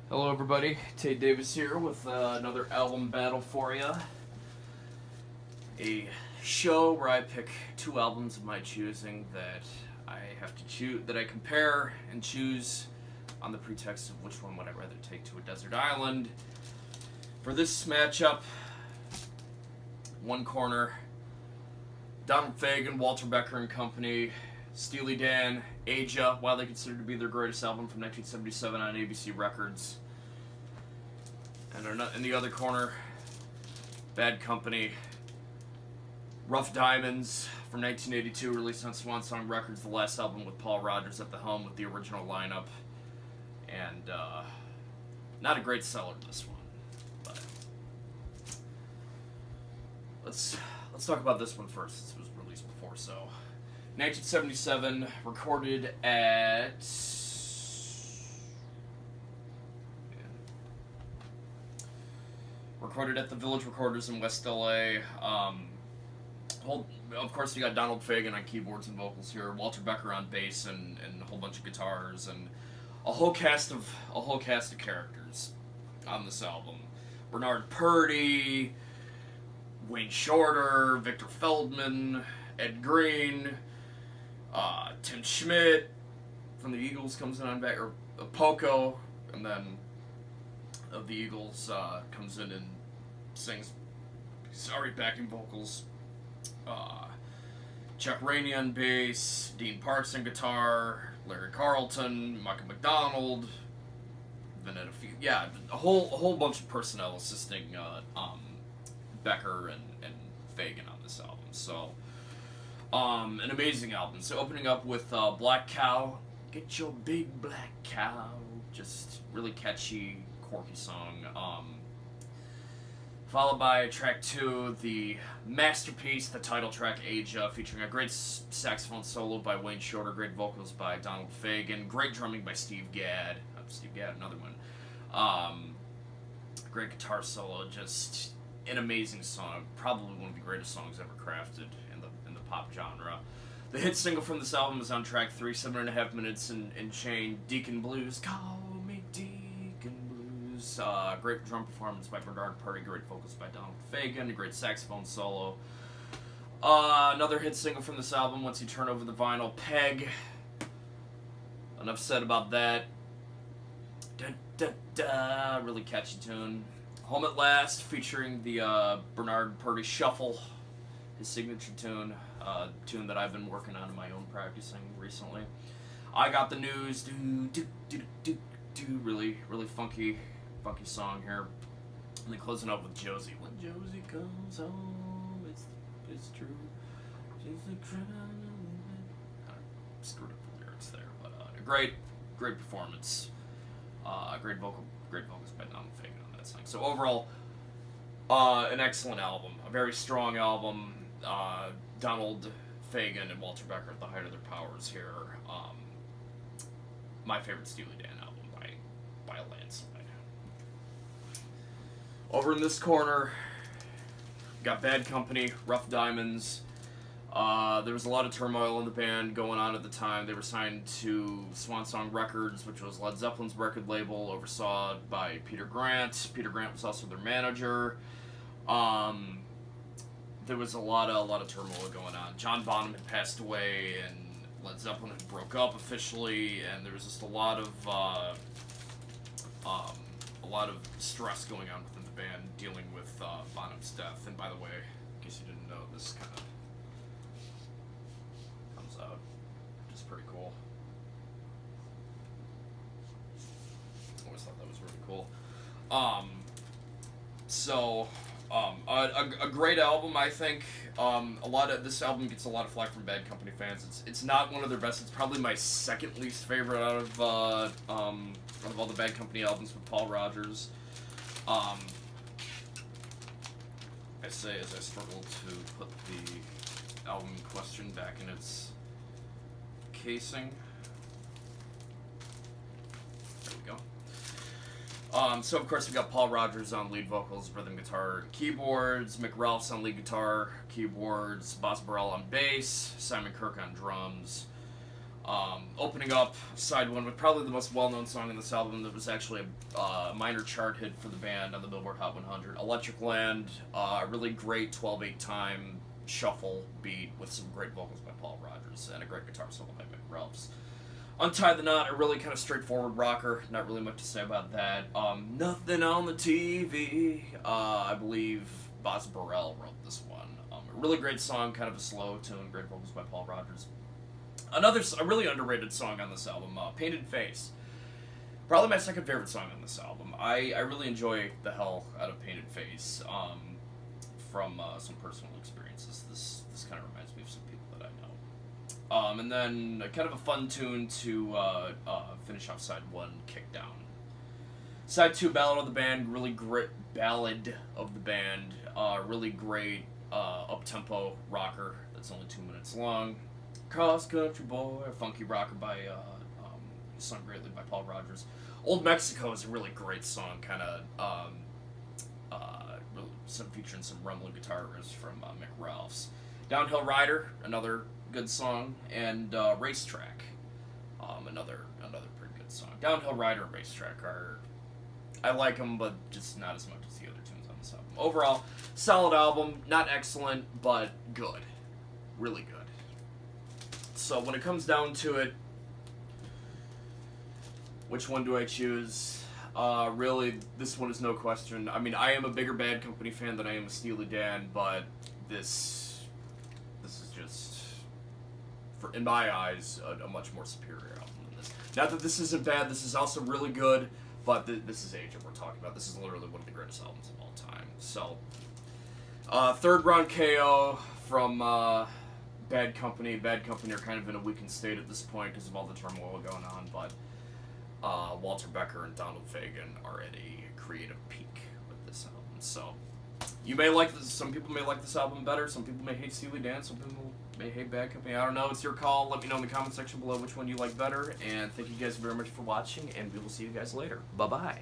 Hello, everybody. Tate Davis here with another album battle for you. A show where I pick two albums of my choosing that I have to choose, that I compare and choose on the pretext of which one would I rather take to a desert island. For this matchup, one corner, Donald Fagen, Walter Becker and Company, Steely Dan, Aja, widely considered to be their greatest album from 1977 on ABC Records. And in the other corner, Bad Company, Rough Diamonds from 1982, released on Swan Song Records, the last album with Paul Rodgers at the helm with the original lineup. And not a great seller, this one. But let's talk about this one first, since it was released before. So, 1977, recorded at the Village Recorders in West LA. Of course, you got Donald Fagen on keyboards and vocals here, Walter Becker on bass and a whole bunch of guitars, and a whole cast of characters on this album. Bernard Purdie, Wayne Shorter, Victor Feldman, Ed Green, Tim Schmidt from the Eagles comes in on back, or Poco, and then of the Eagles comes in and sings backing vocals. Chuck Rainey on bass, Dean Parks on guitar, Larry Carlton, Michael McDonald, a whole bunch of personnel assisting Becker and Fagen on this album. So, an amazing album. So, opening up with Black Cow, Get Your Big Black Cow, just really catchy, quirky song. Followed by track 2, the masterpiece, the title track, Aja, featuring a great saxophone solo by Wayne Shorter, great vocals by Donald Fagen, great drumming by Steve Gadd. Another one. Great guitar solo, just an amazing song. Probably one of the greatest songs ever crafted in the pop genre. The hit single from this album is on track 3, 7.5 minutes in chain, Deacon Blues. Call me Deacon Blues. Great drum performance by Bernard Purdie, great vocals by Donald Fagen, a great saxophone solo. Another hit single from this album, Once You Turn Over the Vinyl, Peg. Enough said about that. Da, da, da, really catchy tune. Home at Last, featuring the Bernard Purdie Shuffle, his signature tune, tune that I've been working on in my own practicing recently. I Got the News, really funky song here. And then closing up with Josie. When Josie comes home, it's true. She's a crown. I screwed up the lyrics there, but a great performance. Great vocals by Donald Fagen on that song. So overall, an excellent album, a very strong album. Donald Fagen and Walter Becker at the height of their powers here. My favorite Steely Dan album by a landslide. Over in this corner, got Bad Company, Rough Diamonds. There was a lot of turmoil in the band going on at the time. They were signed to Swan Song Records, which was Led Zeppelin's record label, oversaw by Peter Grant. Peter Grant was also their manager. There was a lot of turmoil going on. John Bonham had passed away, and Led Zeppelin had broke up officially, and there was just a lot of stress going on within the band, dealing with Bonham's death. And by the way, in case you didn't know, this kind of comes out, which is pretty cool. Always thought that was really cool. A great album, I think. This album gets a lot of flack from Bad Company fans. It's not one of their best. It's probably my second least favorite out of all the Bad Company albums with Paul Rodgers. I say as I struggle to put the album in question back in its casing. There we go. So of course we got Paul Rodgers on lead vocals, rhythm guitar, and keyboards, Mick Ralphs on lead guitar, keyboards, Boz Burrell on bass, Simon Kirke on drums. Opening up side one with probably the most well-known song in this album that was actually a minor chart hit for the band on the Billboard Hot 100. Electric Land, really great 12/8 time shuffle beat with some great vocals by Paul Rodgers and a great guitar solo by Mick Ralphs. Untie the Knot, a really kind of straightforward rocker. Not really much to say about that. Nothing on the TV. I believe Boz Burrell wrote this one. A really great song, kind of a slow tune, great vocals by Paul Rodgers. A really underrated song on this album, Painted Face. Probably my second favorite song on this album. I really enjoy the hell out of Painted Face from some personal experiences. This kind of reminds me of some people that I know. And then kind of a fun tune to finish off side one, Kick Down. Side two, Ballad of the Band, really great ballad of the band. Really great up-tempo rocker that's only 2 minutes long. Cross Country Boy, a funky rocker by sung greatly by Paul Rodgers. Old Mexico is a really great song, kind of featuring some rumbling guitar riffs from Mick Ralphs. Downhill Rider, another good song, and Racetrack, another pretty good song. Downhill Rider and Racetrack I like them, but just not as much as the other tunes on this album. Overall, solid album, not excellent, but good, really good. So when it comes down to it, which one do I choose? Really, this one is no question. I mean, I am a bigger Bad Company fan than I am a Steely Dan, but this is just, in my eyes, a much more superior album than this. Not that this isn't bad, this is also really good, but this is age that we're talking about. This is literally one of the greatest albums of all time. So, third round KO from Bad Company. Bad Company are kind of in a weakened state at this point because of all the turmoil going on, but Walter Becker and Donald Fagen are at a creative peak with this album. So you may like this. Some people may like this album better. Some people may hate Steely Dan. Some people may hate Bad Company. I don't know. It's your call. Let me know in the comment section below which one you like better. And thank you guys very much for watching, and we will see you guys later. Bye-bye.